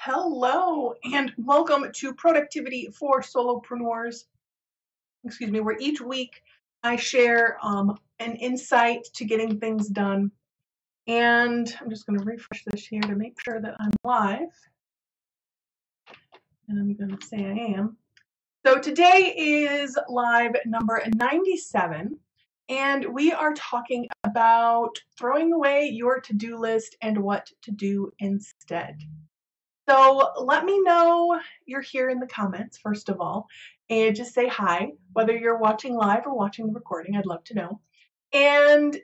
Hello and welcome to Productivity for Solopreneurs. Where each week I share an insight to getting things done. And I'm just going to refresh this here to make sure that I'm live. And I'm going to say I am. So today is live number 97, and we are talking about throwing away your to-do list and what to do instead. So let me know you're here in the comments, first of all, and just say hi, whether you're watching live or watching the recording. I'd love to know. And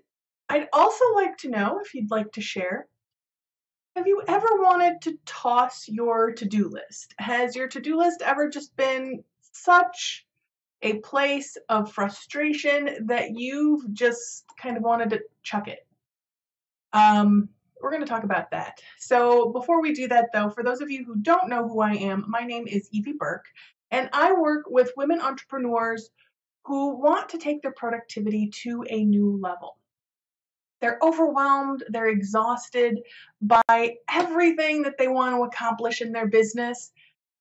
I'd also like to know, if you'd like to share, have you ever wanted to toss your to-do list? Has your to-do list ever just been such a place of frustration that you've just kind of wanted to chuck it? We're going to talk about that. So before we do that, though, for those of you who don't know who I am, my name is Evie Burke, and I work with women entrepreneurs who want to take their productivity to a new level. They're overwhelmed, they're exhausted by everything that they want to accomplish in their business,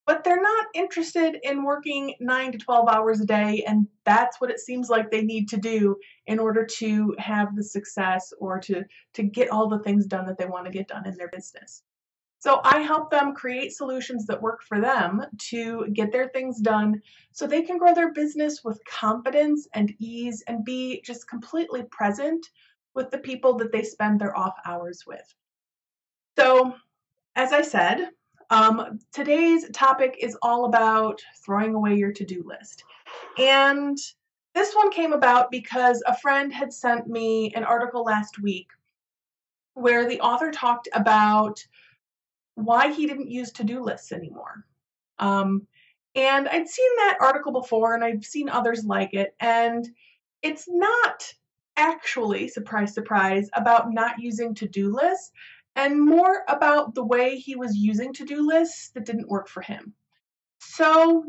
but they're not interested in working 9 to 12 hours a day, and that's what it seems like they need to do in order to have the success or to get all the things done that they want to get done in their business. So I help them create solutions that work for them to get their things done so they can grow their business with confidence and ease and be just completely present with the people that they spend their off hours with. So, as I said, today's topic is all about throwing away your to-do list. And this one came about because a friend had sent me an article last week where the author talked about why he didn't use to-do lists anymore. And I'd seen that article before, and I've seen others like it, and it's not actually, surprise, surprise, about not using to-do lists, and more about the way he was using to-do lists that didn't work for him. So,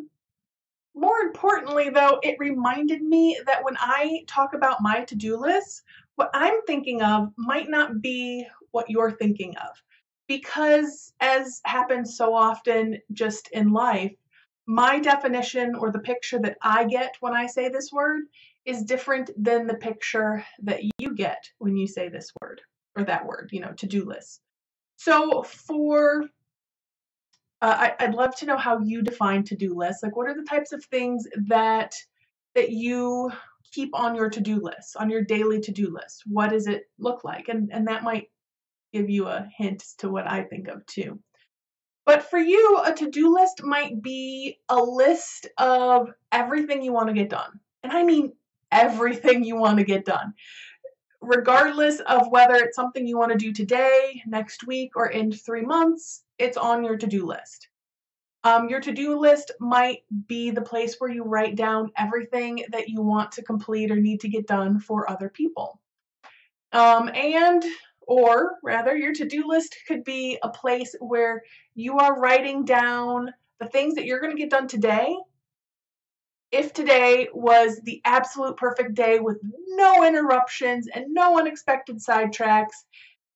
more importantly, though, it reminded me that when I talk about my to-do lists, what I'm thinking of might not be what you're thinking of. Because, as happens so often just in life, my definition or the picture that I get when I say this word is different than the picture that you get when you say this word or that word, to-do list. So I'd love to know how you define to-do lists. Like, what are the types of things that you keep on your to-do list, on your daily to-do list? What does it look like? And that might give you a hint as to what I think of too. But for you, a to-do list might be a list of everything you want to get done. And I mean everything you want to get done, regardless of whether it's something you want to do today, next week, or in 3 months, it's on your to-do list. Your to-do list might be the place where you write down everything that you want to complete or need to get done for other people. Or rather, your to-do list could be a place where you are writing down the things that you're going to get done today. If today was the absolute perfect day with no interruptions and no unexpected sidetracks,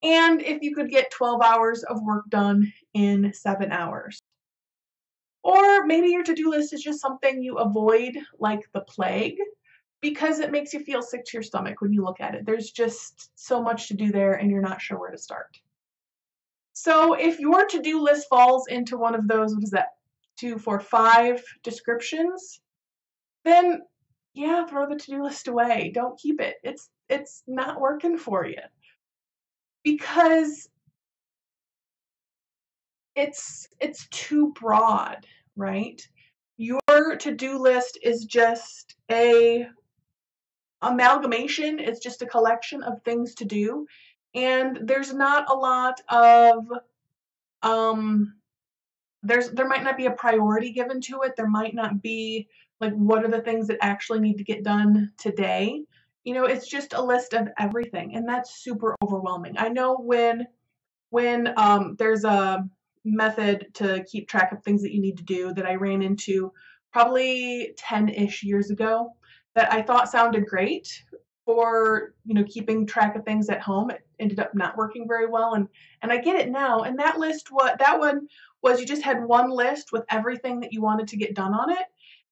and if you could get 12 hours of work done in 7 hours. Or maybe your to-do list is just something you avoid like the plague, because it makes you feel sick to your stomach when you look at it. There's just so much to do there and you're not sure where to start. So if your to-do list falls into one of those, 2, 4, 5 descriptions, then yeah, throw the to-do list away. Don't keep it. It's not working for you. Because it's too broad, right? Your to-do list is just a amalgamation. It's just a collection of things to do, and there's not a lot of there might not be a priority given to it. There might not be like, what are the things that actually need to get done today. It's just a list of everything, and that's super overwhelming. I know when there's a method to keep track of things that you need to do that I ran into probably 10-ish years ago that I thought sounded great. for, keeping track of things at home. It ended up not working very well, and I get it now. And that one was, you just had one list with everything that you wanted to get done on it,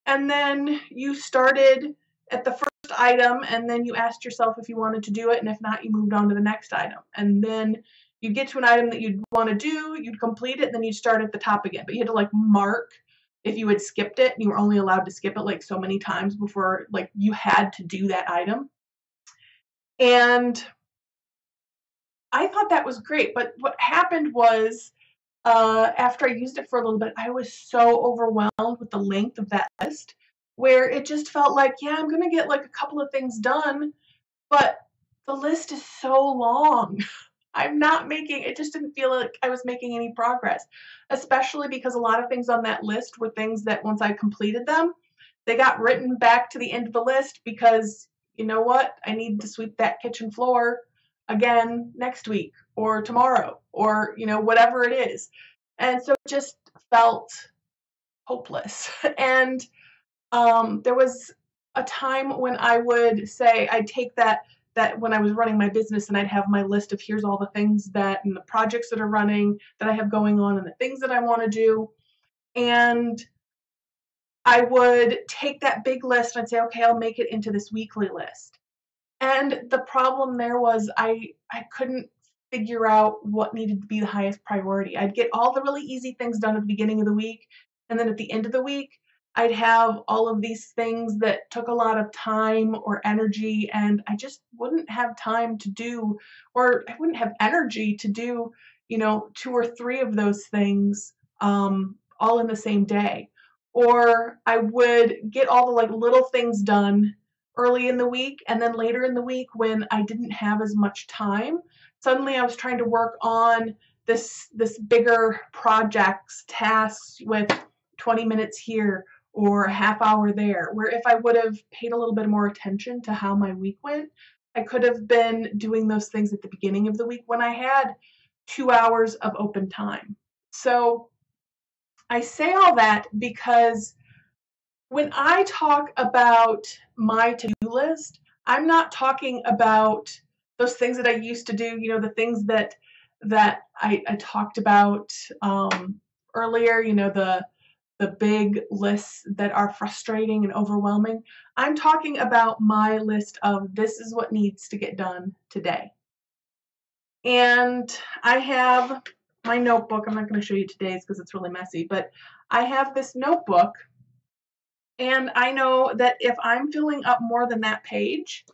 and then you started at the first item, and then you asked yourself if you wanted to do it, and if not, you moved on to the next item. And then you'd get to an item that you'd want to do, you'd complete it, and then you'd start at the top again. But you had to like mark if you had skipped it, and you were only allowed to skip it like so many times before like you had to do that item. And I thought that was great. But what happened was, after I used it for a little bit, I was so overwhelmed with the length of that list, where it just felt like, yeah, I'm going to get like a couple of things done, but the list is so long. It just didn't feel like I was making any progress, especially because a lot of things on that list were things that once I completed them, they got written back to the end of the list because, you know what, I need to sweep that kitchen floor again next week or tomorrow or, whatever it is. And so it just felt hopeless. And there was a time when I would say, I'd take that when I was running my business, and I'd have my list of here's all the things and the projects that are running that I have going on and the things that I want to do. And I would take that big list and I'd say, okay, I'll make it into this weekly list. And the problem there was I couldn't figure out what needed to be the highest priority. I'd get all the really easy things done at the beginning of the week, and then at the end of the week, I'd have all of these things that took a lot of time or energy, and I just wouldn't have time to do, or I wouldn't have energy to do, 2 or 3 of those things all in the same day. Or I would get all the like little things done early in the week, and then later in the week when I didn't have as much time, suddenly I was trying to work on this bigger projects, tasks with 20 minutes here or a half hour there, where if I would have paid a little bit more attention to how my week went, I could have been doing those things at the beginning of the week when I had 2 hours of open time. So I say all that because when I talk about my to-do list, I'm not talking about those things that I used to do, the things that I talked about earlier, the big lists that are frustrating and overwhelming. I'm talking about my list of this is what needs to get done today. And I have my notebook. I'm not going to show you today's because it's really messy, but I have this notebook, and I know that if I'm filling up more than that page,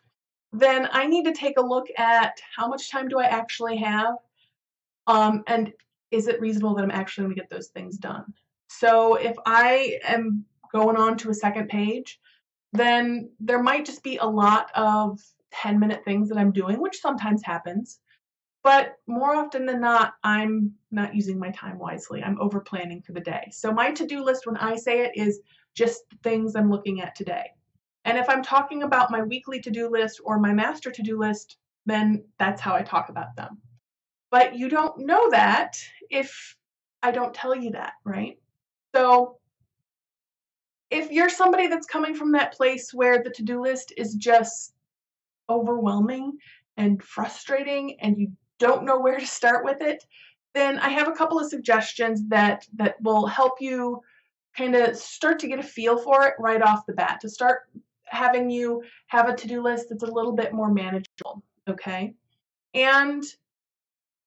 then I need to take a look at how much time do I actually have, and is it reasonable that I'm actually going to get those things done. So if I am going on to a second page, then there might just be a lot of 10-minute things that I'm doing, which sometimes happens. But more often than not, I'm not using my time wisely. I'm over planning for the day. So my to-do list, when I say it, is just the things I'm looking at today. And if I'm talking about my weekly to-do list or my master to-do list, then that's how I talk about them. But you don't know that if I don't tell you that, right? So if you're somebody that's coming from that place where the to-do list is just overwhelming and frustrating and you don't know where to start with it, then I have a couple of suggestions that will help you kind of start to get a feel for it right off the bat, to start having you have a to-do list that's a little bit more manageable, okay? And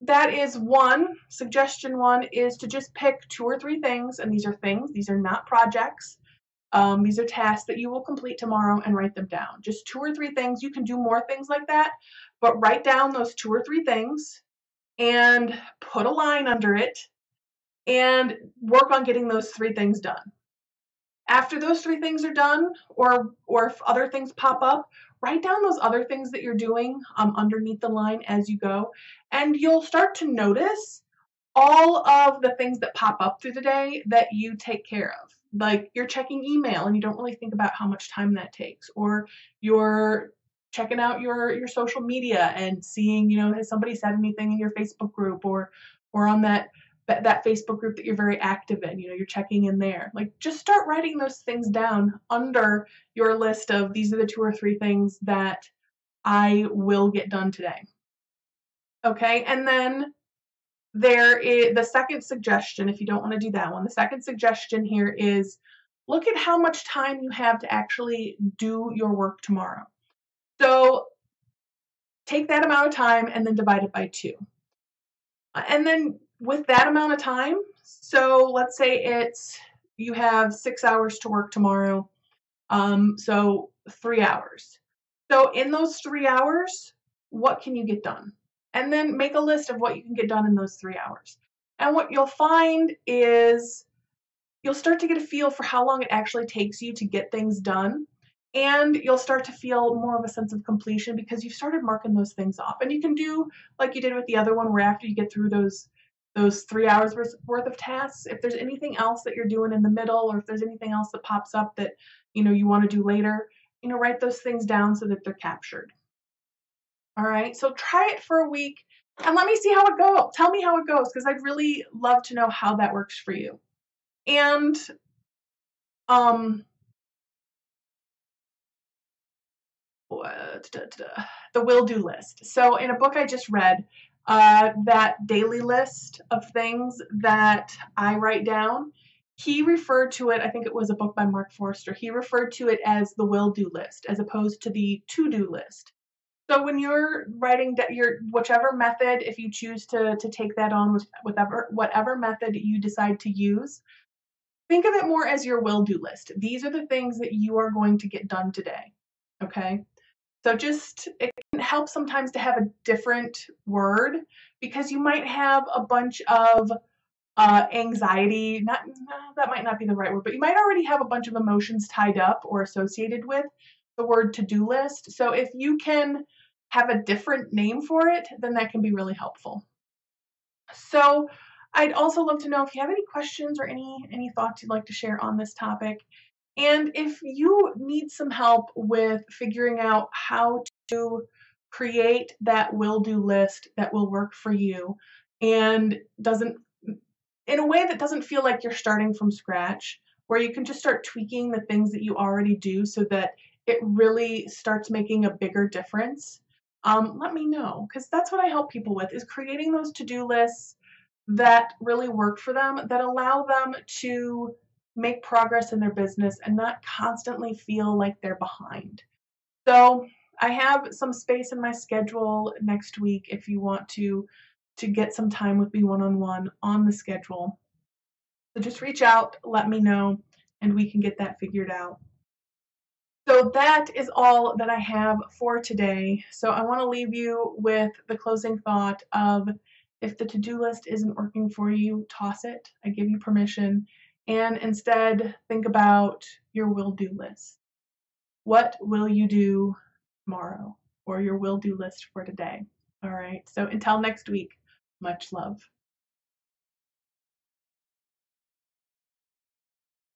that is suggestion one is to just pick 2 or 3 things, and these are not projects. These are tasks that you will complete tomorrow, and write them down. Just 2 or 3 things. You can do more things like that, but write down those 2 or 3 things and put a line under it and work on getting those 3 things done. After those 3 things are done, or if other things pop up, write down those other things that you're doing underneath the line as you go, and you'll start to notice all of the things that pop up through the day that you take care of. Like you're checking email and you don't really think about how much time that takes, or you're checking out your social media and seeing, has somebody said anything in your Facebook group or on that Facebook group that you're very active in, you're checking in there. Like just start writing those things down under your list of these are the 2 or 3 things that I will get done today. Okay, and then there is the second suggestion, if you don't want to do that one, the second suggestion here is look at how much time you have to actually do your work tomorrow. So take that amount of time and then divide it by 2. And then with that amount of time, so let's say you have 6 hours to work tomorrow, so 3 hours. So in those 3 hours, what can you get done? And then make a list of what you can get done in those 3 hours. And what you'll find is you'll start to get a feel for how long it actually takes you to get things done. And you'll start to feel more of a sense of completion because you've started marking those things off. And you can do like you did with the other one, where after you get through those 3 hours worth of tasks, if there's anything else that you're doing in the middle, or if there's anything else that pops up that you want to do later, write those things down so that they're captured. All right, so try it for a week and let me see how it goes. Tell me how it goes, because I'd really love to know how that works for you. And the will-do list. So in a book I just read, that daily list of things that I write down, he referred to it, I think it was a book by Mark Forster, he referred to it as the will-do list as opposed to the to-do list. So when you're writing your whichever method, if you choose to take that on with whatever method you decide to use, think of it more as your will-do list. These are the things that you are going to get done today. Okay? So it can help sometimes to have a different word, because you might have a bunch of anxiety, that might not be the right word, but you might already have a bunch of emotions tied up or associated with the word to-do list. So if you can have a different name for it, then that can be really helpful. So I'd also love to know if you have any questions or any thoughts you'd like to share on this topic. And if you need some help with figuring out how to create that will-do list that will work for you and in a way that doesn't feel like you're starting from scratch, where you can just start tweaking the things that you already do so that it really starts making a bigger difference, let me know, because that's what I help people with, is creating those to-do lists that really work for them, that allow them to make progress in their business and not constantly feel like they're behind. So I have some space in my schedule next week if you want to get some time with me one-on-one on the schedule. So just reach out, let me know, and we can get that figured out. So that is all that I have for today. So I want to leave you with the closing thought of, if the to-do list isn't working for you, toss it. I give you permission. And instead, think about your will-do list. What will you do tomorrow? Or your will-do list for today? All right. So until next week, much love.